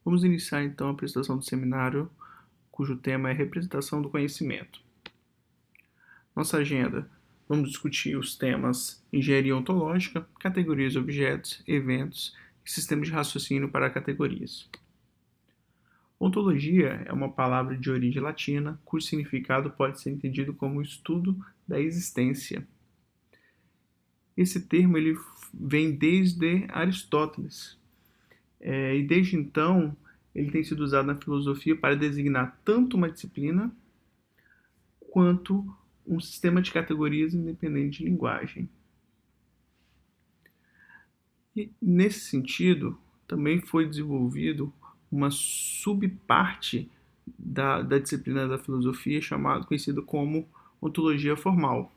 Vamos iniciar então a apresentação do seminário, cujo tema é representação do conhecimento. Nossa agenda: vamos discutir os temas engenharia ontológica, categorias de objetos, eventos e sistemas de raciocínio para categorias. Ontologia é uma palavra de origem latina, cujo significado pode ser entendido como o estudo da existência. Esse termo ele vem desde Aristóteles, e desde então ele tem sido usado na filosofia para designar tanto uma disciplina quanto um sistema de categorias independente de linguagem. E, nesse sentido, também foi desenvolvido uma subparte da disciplina da filosofia conhecida como ontologia formal,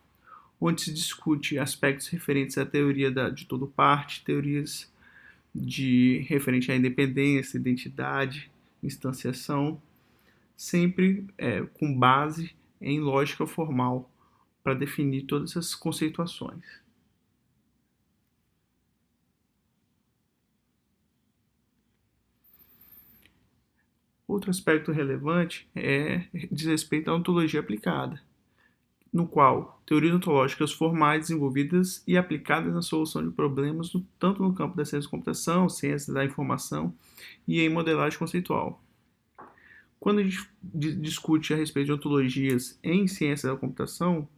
onde se discute aspectos referentes à teoria de todo parte, teorias referente à independência, identidade, instanciação, sempre com base em lógica formal para definir todas essas conceituações. Outro aspecto relevante diz respeito à ontologia aplicada, no qual teorias ontológicas formais desenvolvidas e aplicadas na solução de problemas tanto no campo da ciência da computação, ciência da informação e em modelagem conceitual. Quando a gente discute a respeito de ontologias em ciência da computação,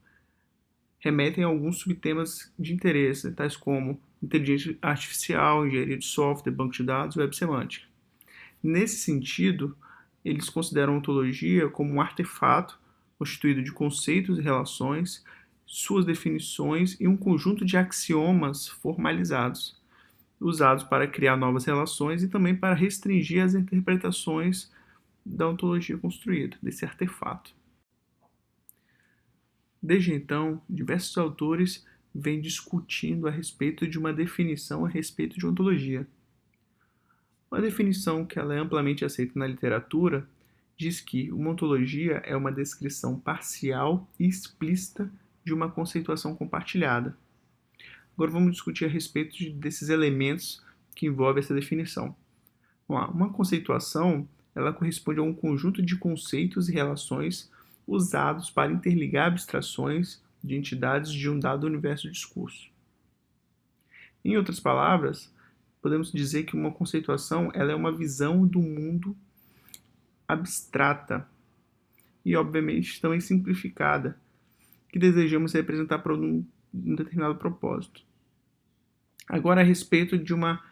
remetem a alguns subtemas de interesse, tais como inteligência artificial, engenharia de software, banco de dados, web semântica. Nesse sentido, eles consideram a ontologia como um artefato constituído de conceitos e relações, suas definições e um conjunto de axiomas formalizados, usados para criar novas relações e também para restringir as interpretações da ontologia construída, desse artefato. Desde então, diversos autores vêm discutindo a respeito de uma definição a respeito de ontologia. Uma definição que ela é amplamente aceita na literatura diz que uma ontologia é uma descrição parcial e explícita de uma conceituação compartilhada. Agora vamos discutir a respeito desses elementos que envolvem essa definição. Uma conceituação ela corresponde a um conjunto de conceitos e relações usados para interligar abstrações de entidades de um dado universo de discurso. Em outras palavras, podemos dizer que uma conceituação ela é uma visão do mundo abstrata e, obviamente, também simplificada, que desejamos representar para um determinado propósito. Agora, a respeito de uma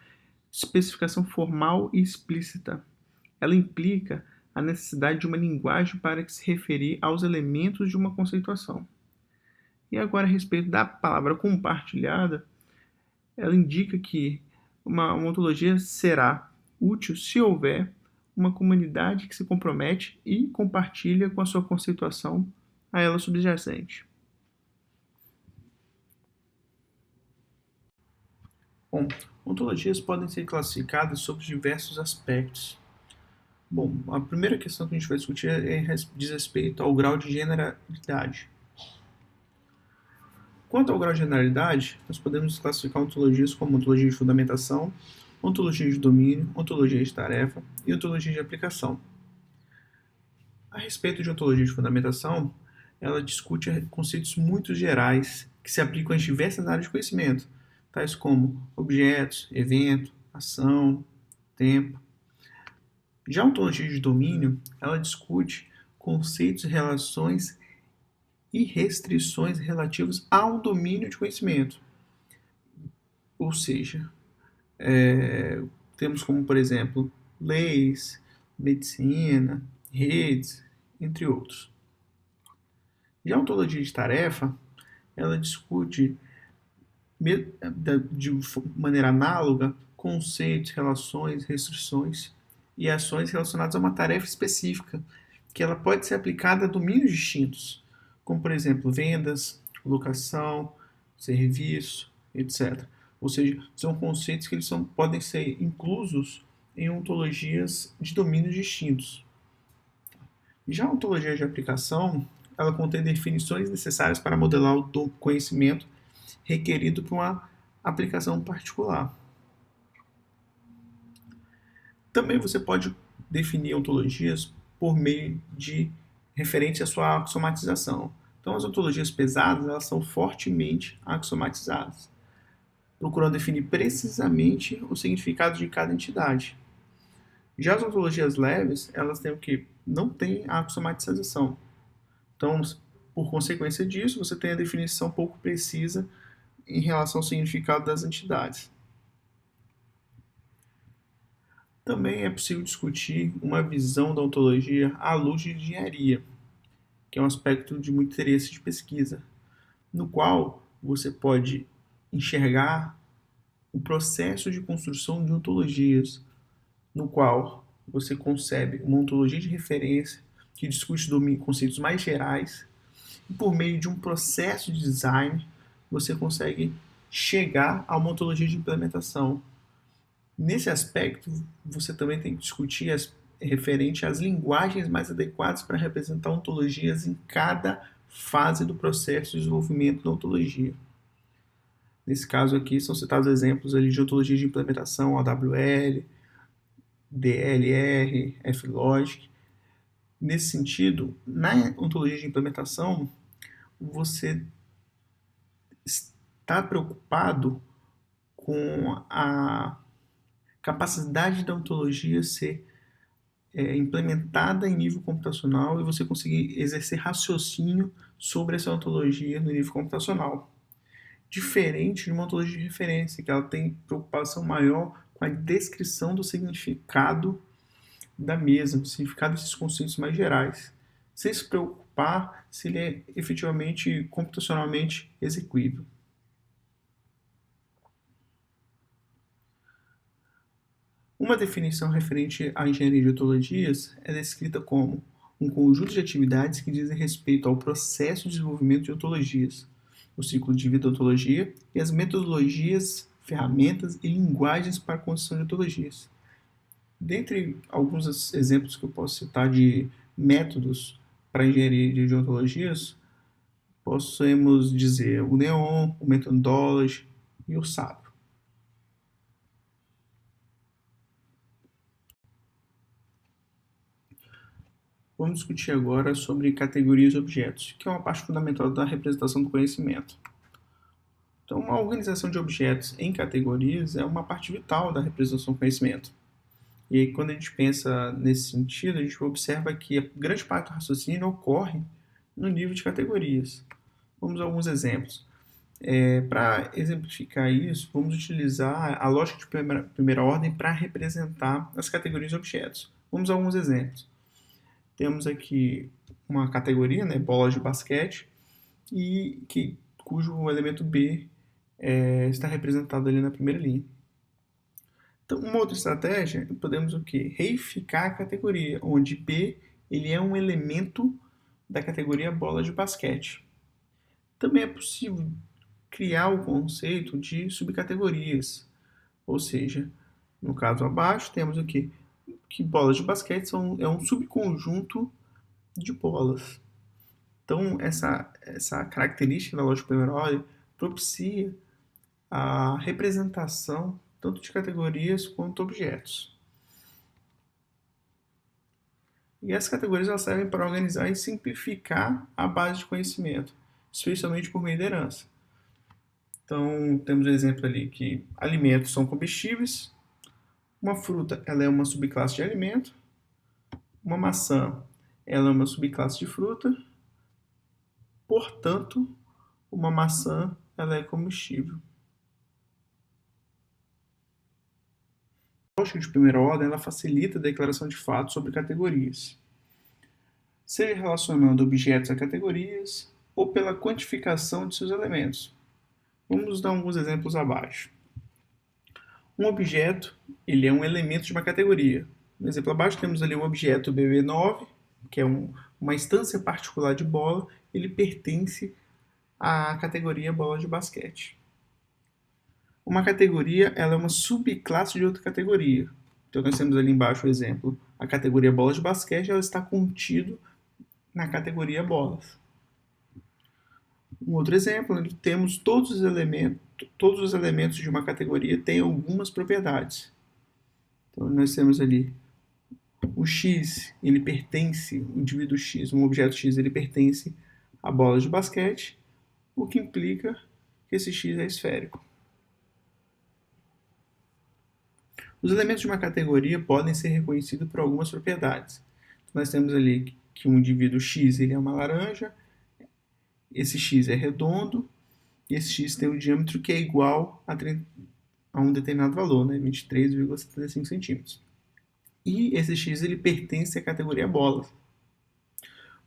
especificação formal e explícita. Ela implica a necessidade de uma linguagem para se referir aos elementos de uma conceituação. E agora, a respeito da palavra compartilhada, ela indica que uma ontologia será útil se houver uma comunidade que se compromete e compartilha com a sua conceituação a ela subjacente. Bom, ontologias podem ser classificadas sob diversos aspectos. Bom, a primeira questão que a gente vai discutir diz respeito ao grau de generalidade. Quanto ao grau de generalidade, nós podemos classificar ontologias como ontologia de fundamentação, ontologia de domínio, ontologia de tarefa e ontologia de aplicação. A respeito de ontologia de fundamentação, ela discute conceitos muito gerais que se aplicam às diversas áreas de conhecimento, tais como objetos, evento, ação, tempo. Já a ontologia de domínio, ela discute conceitos, relações e restrições relativos a um domínio de conhecimento. Ou seja, temos como, por exemplo, leis, medicina, redes, entre outros. Já a ontologia de tarefa, ela discute de maneira análoga conceitos, relações, restrições e ações relacionadas a uma tarefa específica, que ela pode ser aplicada a domínios distintos, como, por exemplo, vendas, locação, serviço, etc. Ou seja, são conceitos que podem ser inclusos em ontologias de domínios distintos. Já a ontologia de aplicação, ela contém definições necessárias para modelar o conhecimento requerido para uma aplicação particular. Também você pode definir ontologias por meio de referente à sua axiomatização. Então, as ontologias pesadas, elas são fortemente axiomatizadas, procurando definir precisamente o significado de cada entidade. Já as ontologias leves, elas têm o que? Não têm a axiomatização. Então, por consequência disso, você tem a definição pouco precisa em relação ao significado das entidades. Também é possível discutir uma visão da ontologia à luz de engenharia, que é um aspecto de muito interesse de pesquisa, no qual você pode enxergar o processo de construção de ontologias, no qual você concebe uma ontologia de referência que discute conceitos mais gerais e por meio de um processo de design você consegue chegar a uma ontologia de implementação. Nesse aspecto, você também tem que discutir referente às linguagens mais adequadas para representar ontologias em cada fase do processo de desenvolvimento da ontologia. Nesse caso aqui, são citados exemplos ali de ontologias de implementação, AWL, DLR, FLogic. Nesse sentido, na ontologia de implementação, você está preocupado com a capacidade da ontologia ser implementada em nível computacional e você conseguir exercer raciocínio sobre essa ontologia no nível computacional. Diferente de uma ontologia de referência, que ela tem preocupação maior com a descrição do significado da mesma, do significado desses conceitos mais gerais, sem se preocupar se ele é efetivamente computacionalmente execuível. Uma definição referente à engenharia de ontologias é descrita como um conjunto de atividades que dizem respeito ao processo de desenvolvimento de ontologias, o ciclo de vida da ontologia e as metodologias, ferramentas e linguagens para a construção de ontologias. Dentre alguns exemplos que eu posso citar de métodos para engenharia de ontologias, possamos dizer o Neon, o Methodology e o SAP. Vamos discutir agora sobre categorias de objetos, que é uma parte fundamental da representação do conhecimento. Então, uma organização de objetos em categorias é uma parte vital da representação do conhecimento. E aí, quando a gente pensa nesse sentido, a gente observa que a grande parte do raciocínio ocorre no nível de categorias. Vamos a alguns exemplos. Para exemplificar isso, vamos utilizar a lógica de primeira ordem para representar as categorias de objetos. Vamos a alguns exemplos. Temos aqui uma categoria, né, bola de basquete, cujo elemento B está representado ali na primeira linha. Então, uma outra estratégia, podemos o quê? Reificar a categoria, onde B ele é um elemento da categoria bola de basquete. Também é possível criar o conceito de subcategorias, ou seja, no caso abaixo temos o quê? Que bolas de basquete é um subconjunto de bolas. Então, essa característica da lógica primeira ordem propicia a representação tanto de categorias quanto objetos. E essas categorias elas servem para organizar e simplificar a base de conhecimento, especialmente por meio da herança. Então, temos um exemplo ali que alimentos são comestíveis, uma fruta ela é uma subclasse de alimento, uma maçã ela é uma subclasse de fruta, portanto, uma maçã ela é comestível. A lógica de primeira ordem ela facilita a declaração de fatos sobre categorias, seja relacionando objetos a categorias ou pela quantificação de seus elementos. Vamos dar alguns exemplos abaixo. Um objeto ele é um elemento de uma categoria. No exemplo abaixo temos ali um objeto BB9, que é uma instância particular de bola, ele pertence à categoria bola de basquete. Uma categoria ela é uma subclasse de outra categoria. Então nós temos ali embaixo o exemplo, a categoria bola de basquete ela está contido na categoria bolas. Um outro exemplo, onde temos todos os elementos de uma categoria têm algumas propriedades. Então, nós temos ali o X, ele pertence, o indivíduo X, um objeto X, ele pertence à bola de basquete, o que implica que esse X é esférico. Os elementos de uma categoria podem ser reconhecidos por algumas propriedades. Nós temos ali que um indivíduo X ele é uma laranja, esse X é redondo, e esse X tem um diâmetro que é igual a um determinado valor, né, 23,75 centímetros. E esse X ele pertence à categoria bola.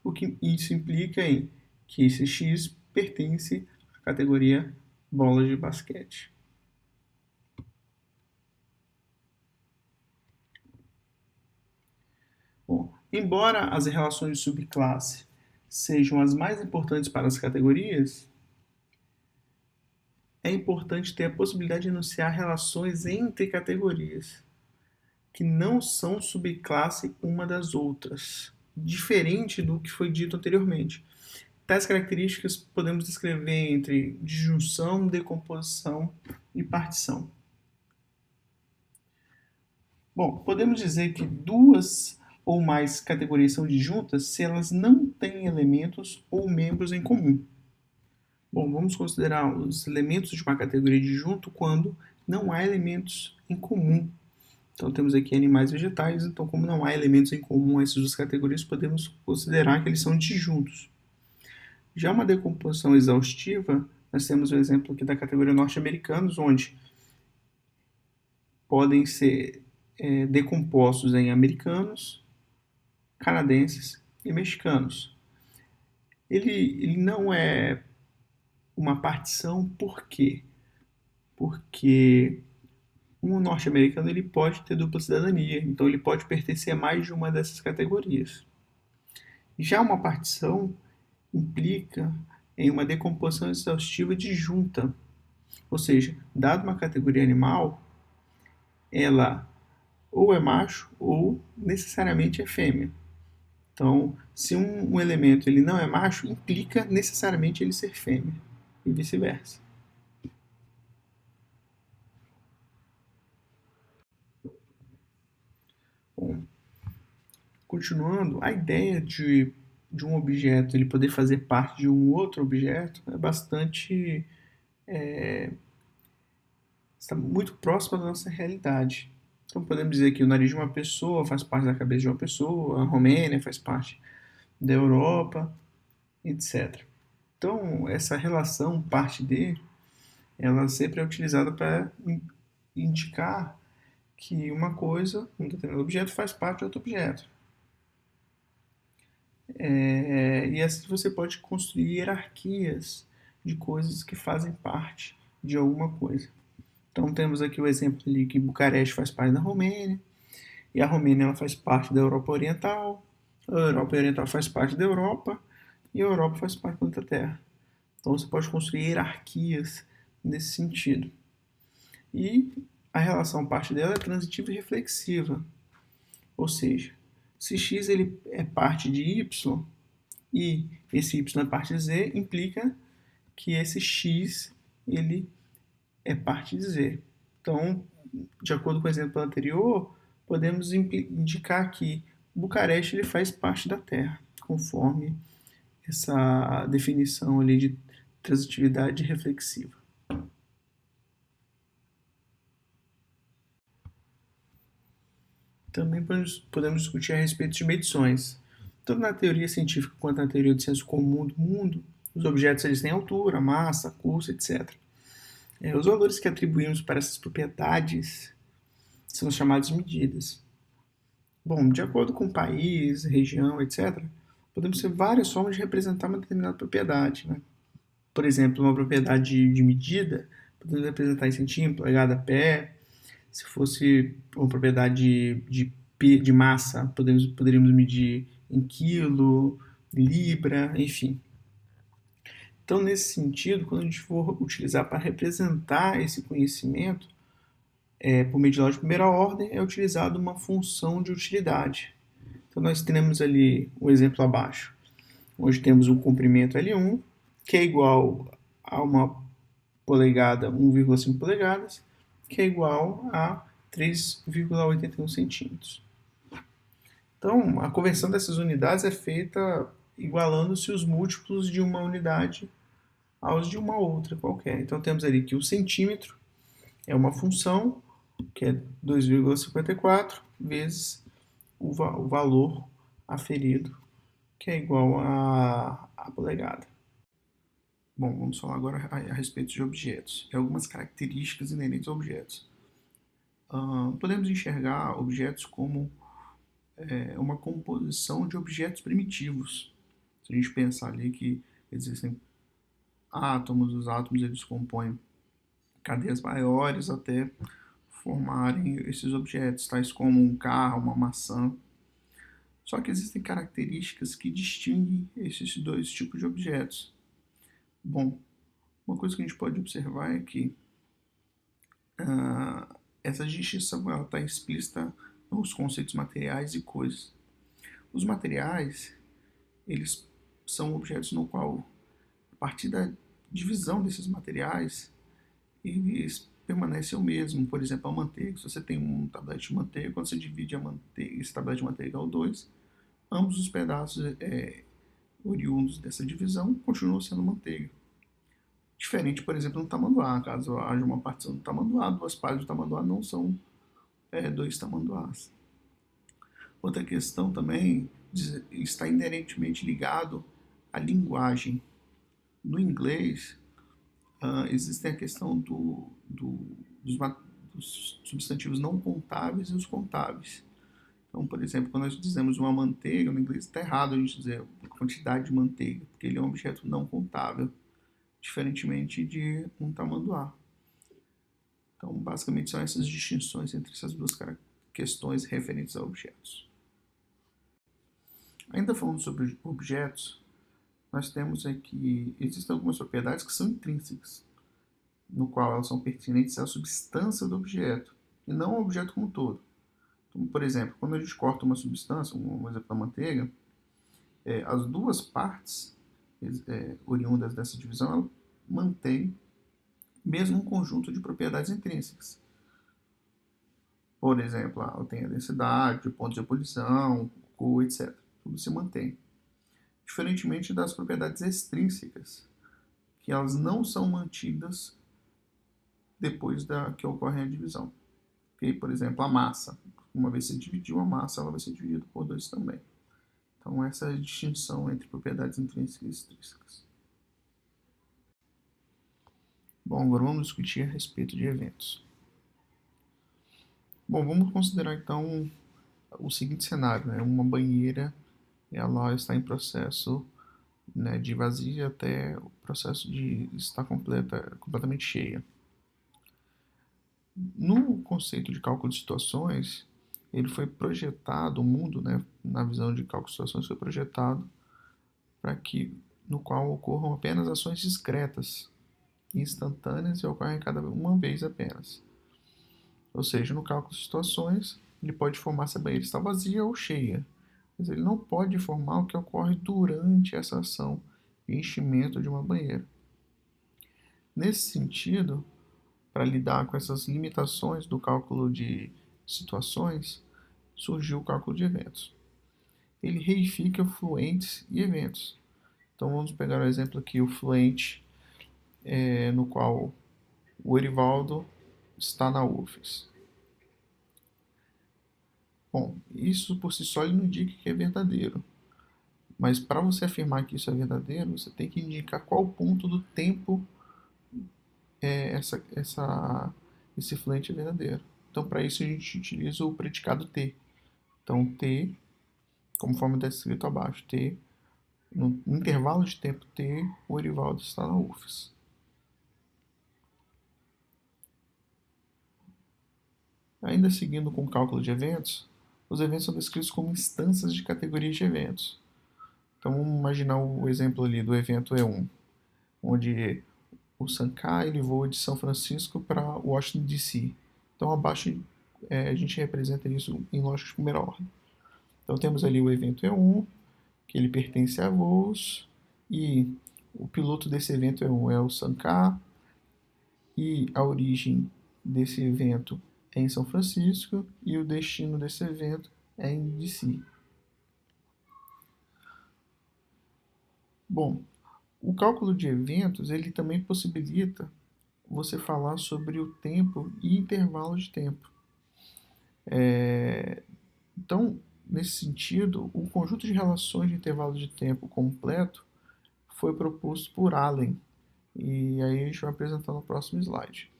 O que isso implica em que esse X pertence à categoria bola de basquete. Bom, embora as relações de subclasse sejam as mais importantes para as categorias, é importante ter a possibilidade de enunciar relações entre categorias que não são subclasse uma das outras, diferente do que foi dito anteriormente. Tais características podemos descrever entre disjunção, decomposição e partição. Bom, podemos dizer que duas ou mais categorias são disjuntas se elas não têm elementos ou membros em comum. Bom, vamos considerar os elementos de uma categoria disjunta quando não há elementos em comum. Então, temos aqui animais e vegetais, então, como não há elementos em comum a essas duas categorias, podemos considerar que eles são disjuntos. Já uma decomposição exaustiva, nós temos o exemplo aqui da categoria norte-americanos, onde podem ser decompostos em americanos, canadenses e mexicanos. Ele não é uma partição, por quê? Porque um norte-americano ele pode ter dupla cidadania, então ele pode pertencer a mais de uma dessas categorias. Já uma partição implica em uma decomposição exaustiva disjunta, ou seja, dado uma categoria animal, ela ou é macho ou necessariamente é fêmea. Então, se um elemento ele não é macho, implica necessariamente ele ser fêmea e vice-versa. Bom, continuando, a ideia de um objeto ele poder fazer parte de um outro objeto é bastante está muito próxima da nossa realidade. Então podemos dizer que o nariz de uma pessoa faz parte da cabeça de uma pessoa, a Romênia faz parte da Europa, etc. Então essa relação parte de, ela sempre é utilizada para indicar que uma coisa, um determinado objeto faz parte de outro objeto. E assim você pode construir hierarquias de coisas que fazem parte de alguma coisa. Então temos aqui o exemplo ali que Bucareste faz parte da Romênia, e a Romênia ela faz parte da Europa Oriental, a Europa Oriental faz parte da Europa, e a Europa faz parte da outra terra. Então você pode construir hierarquias nesse sentido. E a relação parte dela é transitiva e reflexiva. Ou seja, se x ele é parte de y e esse y é parte de z, implica que esse x ele é parte de z. Então, de acordo com o exemplo anterior, podemos indicar que Bucareste ele faz parte da Terra, conforme essa definição ali de transitividade reflexiva. Também podemos discutir a respeito de medições. Tanto na teoria científica quanto na teoria do senso comum do mundo, os objetos eles têm altura, massa, curso, etc. Os valores que atribuímos para essas propriedades são chamados de medidas. Bom, de acordo com o país, região, etc., podemos ter várias formas de representar uma determinada propriedade. Né? Por exemplo, uma propriedade de medida, podemos representar em centímetro, polegada, pé. Se fosse uma propriedade de massa, poderíamos medir em quilo, libra, enfim. Então, nesse sentido, quando a gente for utilizar para representar esse conhecimento, por meio de lógica de primeira ordem, é utilizada uma função de utilidade. Então, nós temos ali o exemplo abaixo, onde temos o comprimento L1, que é igual a uma polegada, 1,5 polegadas, que é igual a 3,81 centímetros. Então, a conversão dessas unidades é feita igualando-se os múltiplos de uma unidade aos de uma outra qualquer. Então, temos ali que o centímetro é uma função, que é 2,54 vezes o valor aferido, que é igual a polegada. Bom, vamos falar agora a respeito de objetos e algumas características inerentes a objetos. Podemos enxergar objetos como uma composição de objetos primitivos. Se a gente pensar ali que existem átomos, os átomos eles compõem cadeias maiores até formarem esses objetos, tais como um carro, uma maçã. Só que existem características que distinguem esses dois tipos de objetos. Bom, uma coisa que a gente pode observar é que essa distinção está explícita nos conceitos materiais e coisas. Os materiais, eles são objetos no qual, a partir da divisão desses materiais, eles permanecem o mesmo. Por exemplo, a manteiga. Se você tem um tablete de manteiga, quando você divide esse tablete de manteiga ao 2, ambos os pedaços oriundos dessa divisão continuam sendo manteiga. Diferente, por exemplo, no tamanduá. Caso haja uma partição do tamanduá, duas partes do tamanduá não são dois tamanduás. Outra questão também está inerentemente ligado à linguagem. No inglês, existe a questão dos substantivos não contáveis e os contáveis. Então, por exemplo, quando nós dizemos uma manteiga, no inglês está errado a gente dizer a quantidade de manteiga, porque ele é um objeto não contável, diferentemente de um tamanduá. Então, basicamente, são essas distinções entre essas duas questões referentes a objetos. Ainda falando sobre objetos, nós temos aqui, existem algumas propriedades que são intrínsecas, no qual elas são pertinentes à substância do objeto, e não ao objeto como um todo. Então, por exemplo, quando a gente corta uma substância, um exemplo da manteiga, as duas partes oriundas dessa divisão, ela mantém mesmo um conjunto de propriedades intrínsecas. Por exemplo, ela tem a densidade, o ponto de ebulição, cor, etc. Tudo se mantém. Diferentemente das propriedades extrínsecas, que elas não são mantidas depois que ocorre a divisão. Okay? Por exemplo, a massa. Uma vez que você dividiu a massa, ela vai ser dividida por 2 também. Então, essa é a distinção entre propriedades intrínsecas e extrínsecas. Bom, agora vamos discutir a respeito de eventos. Bom, vamos considerar então o seguinte cenário, né? Uma banheira, ela está em processo, né, de vazio até o processo de estar completamente cheia. No conceito de cálculo de situações, ele foi projetado, o mundo, né, na visão de cálculo de situações, foi projetado para que, no qual ocorram apenas ações discretas, instantâneas e ocorrem cada uma vez apenas. Ou seja, no cálculo de situações, ele pode informar se a banheira está vazia ou cheia, mas ele não pode informar o que ocorre durante essa ação de enchimento de uma banheira. Nesse sentido, para lidar com essas limitações do cálculo de situações, surgiu o cálculo de eventos. Ele reifica fluentes e eventos. Então vamos pegar o exemplo aqui, o fluente, no qual o Erivaldo está na UFES. Bom, isso por si só ele não indica que é verdadeiro. Mas para você afirmar que isso é verdadeiro, você tem que indicar qual ponto do tempo esse fluente é verdadeiro. Então, para isso, a gente utiliza o predicado T. Então, T, conforme está escrito abaixo, T, no intervalo de tempo T, o Erivaldo está na UFES. Ainda seguindo com o cálculo de eventos, os eventos são descritos como instâncias de categorias de eventos. Então, vamos imaginar o exemplo ali do evento E1, onde o Sankar ele voa de São Francisco para Washington, D.C. Então, abaixo a gente representa isso em lógica de primeira ordem. Então, temos ali o evento E1, que ele pertence a voos, e o piloto desse evento E1 é o Sankar, e a origem desse evento é em São Francisco e o destino desse evento é em DC. Bom, o cálculo de eventos ele também possibilita você falar sobre o tempo e intervalo de tempo. Então, nesse sentido, o conjunto de relações de intervalo de tempo completo foi proposto por Allen, e aí a gente vai apresentar no próximo slide.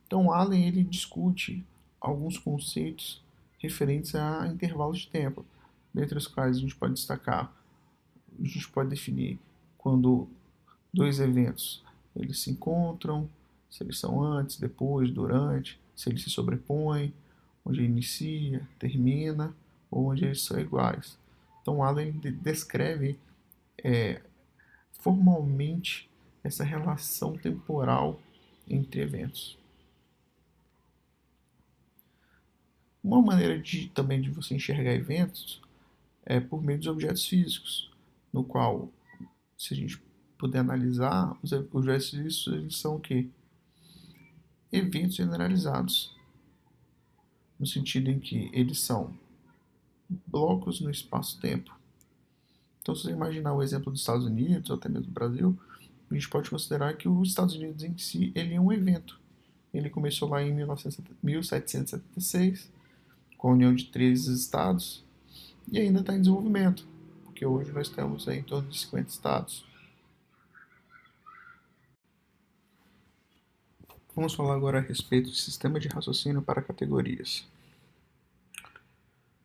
Então, Allen ele discute alguns conceitos referentes a intervalos de tempo, dentre os quais a gente pode destacar, a gente pode definir quando dois eventos eles se encontram, se eles são antes, depois, durante, se eles se sobrepõem, onde inicia, termina, ou onde eles são iguais. Então, Allen descreve formalmente essa relação temporal entre eventos. Uma maneira também de você enxergar eventos é por meio dos objetos físicos, no qual, se a gente puder analisar, os objetos físicos eles são o quê? Eventos generalizados, no sentido em que eles são blocos no espaço-tempo. Então, se você imaginar o exemplo dos Estados Unidos, ou até mesmo do Brasil, a gente pode considerar que os Estados Unidos em si ele é um evento. Ele começou lá em 1776, com a união de 13 estados, e ainda está em desenvolvimento, porque hoje nós temos em torno de 50 estados. Vamos falar agora a respeito do sistema de raciocínio para categorias.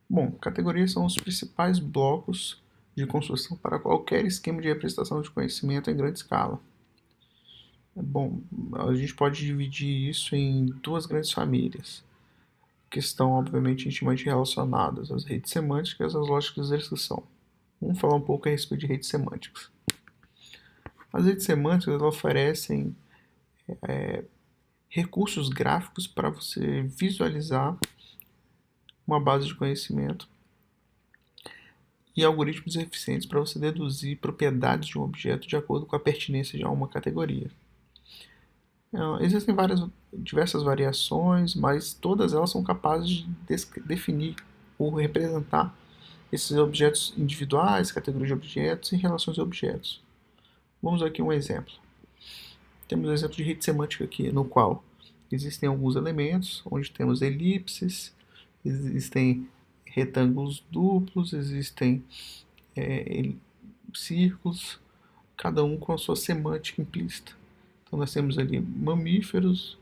Bom, categorias são os principais blocos de construção para qualquer esquema de representação de conhecimento em grande escala. Bom, a gente pode dividir isso em duas grandes famílias, que estão, obviamente, intimamente relacionadas, as redes semânticas e as lógicas de descrição. Vamos falar um pouco a respeito de redes semânticas. As redes semânticas oferecem recursos gráficos para você visualizar uma base de conhecimento e algoritmos eficientes para você deduzir propriedades de um objeto de acordo com a pertinência de uma categoria. Existem diversas variações, mas todas elas são capazes de definir ou representar esses objetos individuais, categorias de objetos e relações de objetos. Vamos aqui um exemplo. Temos um exemplo de rede semântica aqui, no qual existem alguns elementos, onde temos elipses, existem retângulos duplos, existem círculos, cada um com a sua semântica implícita. Então nós temos ali mamíferos,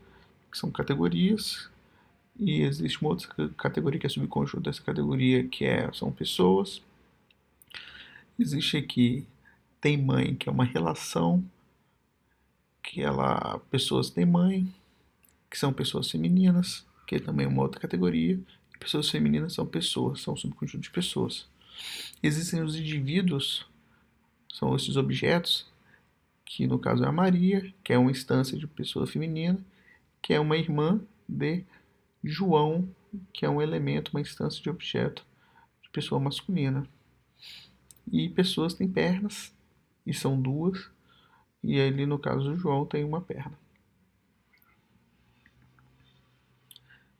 que são categorias, e existe uma outra categoria que é subconjunto dessa categoria, que são pessoas. Existe aqui tem mãe, que é uma relação, pessoas têm mãe, que são pessoas femininas, que também é uma outra categoria. E pessoas femininas são pessoas, são um subconjunto de pessoas. Existem os indivíduos, são esses objetos, que no caso é a Maria, que é uma instância de pessoa feminina, que é uma irmã de João, que é um elemento, uma instância de objeto de pessoa masculina. E pessoas têm pernas, e são duas, e ali no caso do João tem uma perna.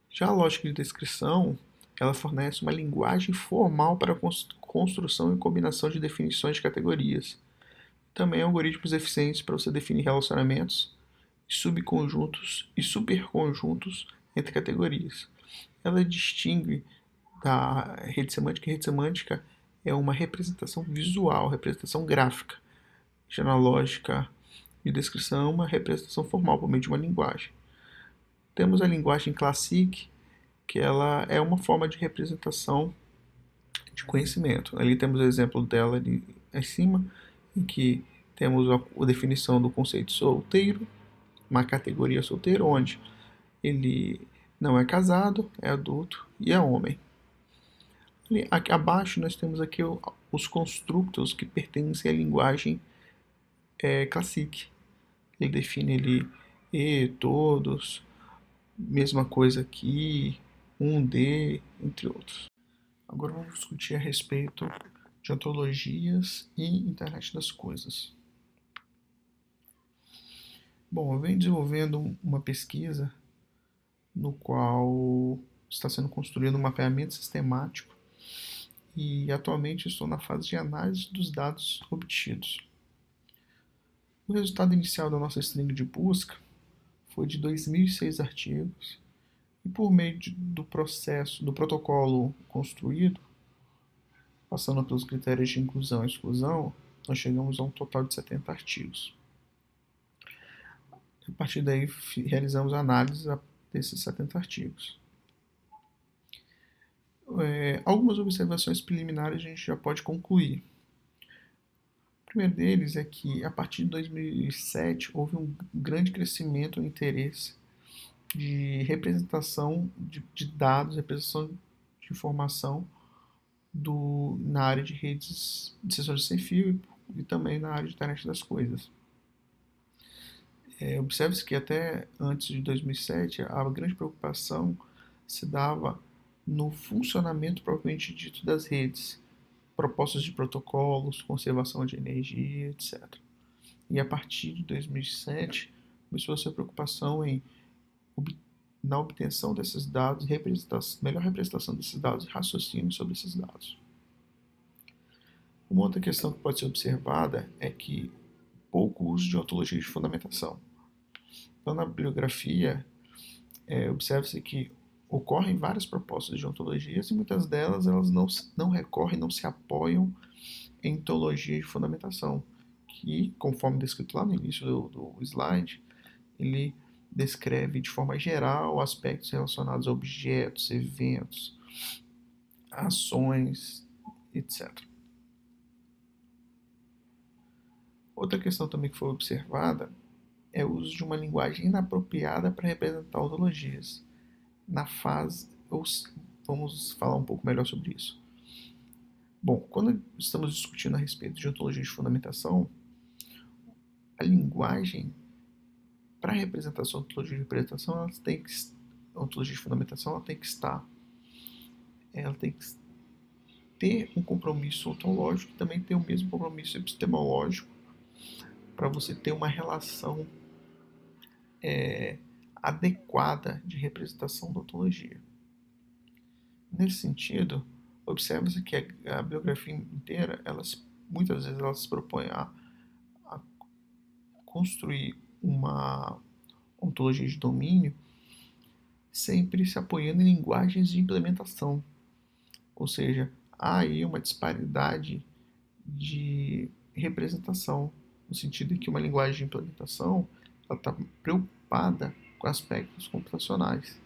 Já a lógica de descrição, ela fornece uma linguagem formal para a construção e combinação de definições de categorias. Também algoritmos eficientes para você definir relacionamentos, subconjuntos e superconjuntos entre categorias. Ela distingue da rede semântica. A rede semântica é uma representação visual, representação gráfica. Já na lógica de descrição, uma representação formal por meio de uma linguagem. Temos a linguagem Classic, que ela é uma forma de representação de conhecimento. Ali temos o exemplo dela ali acima, em que temos a definição do conceito solteiro, uma categoria solteiro, onde ele não é casado, é adulto e é homem. Aqui abaixo nós temos aqui os construtos que pertencem à linguagem Classic. Ele define ali todos, mesma coisa aqui, de, entre outros. Agora vamos discutir a respeito de ontologias e internet das coisas. Bom, eu venho desenvolvendo uma pesquisa no qual está sendo construído um mapeamento sistemático e atualmente estou na fase de análise dos dados obtidos. O resultado inicial da nossa string de busca foi de 2006 artigos e por meio do processo, do protocolo construído, passando pelos critérios de inclusão e exclusão, nós chegamos a um total de 70 artigos. A partir daí, realizamos a análise desses 70 artigos. Algumas observações preliminares a gente já pode concluir. O primeiro deles é que, a partir de 2007, houve um grande crescimento no interesse de representação de dados, representação de informação na área de redes de sessões sem fio e também na área de internet das coisas. Observe-se que até antes de 2007 a grande preocupação se dava no funcionamento propriamente dito das redes, propostas de protocolos, conservação de energia, etc. E a partir de 2007 começou a ser preocupação na obtenção desses dados, melhor representação desses dados e raciocínio sobre esses dados. Uma outra questão que pode ser observada é que pouco uso de ontologia de fundamentação. Então, na bibliografia, observa-se que ocorrem várias propostas de ontologias e muitas delas elas não recorrem, não se apoiam em ontologia de fundamentação, que, conforme descrito lá no início do slide, ele descreve de forma geral aspectos relacionados a objetos, eventos, ações, etc. Outra questão também que foi observada é o uso de uma linguagem inapropriada para representar ontologias. Vamos falar um pouco melhor sobre isso. Bom, quando estamos discutindo a respeito de ontologia de fundamentação, a linguagem para a representação da ontologia de representação, ontologia de fundamentação, ela tem que ter um compromisso ontológico e também ter o mesmo compromisso epistemológico para você ter uma relação adequada de representação da ontologia. Nesse sentido, observa-se que a bibliografia inteira, muitas vezes ela se propõe a construir uma ontologia de domínio sempre se apoiando em linguagens de implementação. Ou seja, há aí uma disparidade de representação, no sentido de que uma linguagem de implementação está preocupada com aspectos computacionais.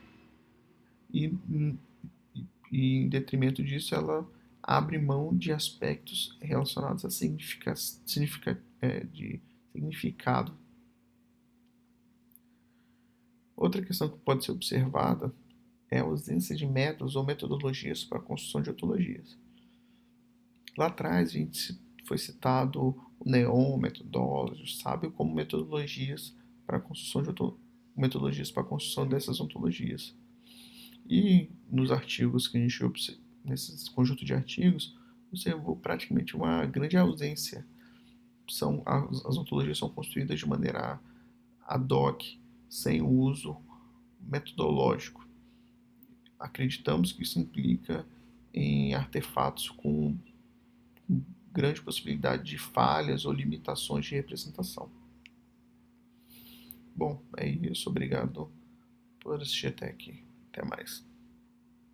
E em detrimento disso, ela abre mão de aspectos relacionados a significado. Outra questão que pode ser observada é a ausência de métodos ou metodologias para a construção de ontologias. Lá atrás foi citado o Neon, Methodology, sabe, como metodologias para a construção dessas ontologias. E nos artigos que a gente observa, nesse conjunto de artigos, observou praticamente uma grande ausência. As ontologias são construídas de maneira ad hoc, sem uso metodológico. Acreditamos que isso implica em artefatos com grande possibilidade de falhas ou limitações de representação. Bom, é isso. Obrigado por assistir até aqui. Até mais.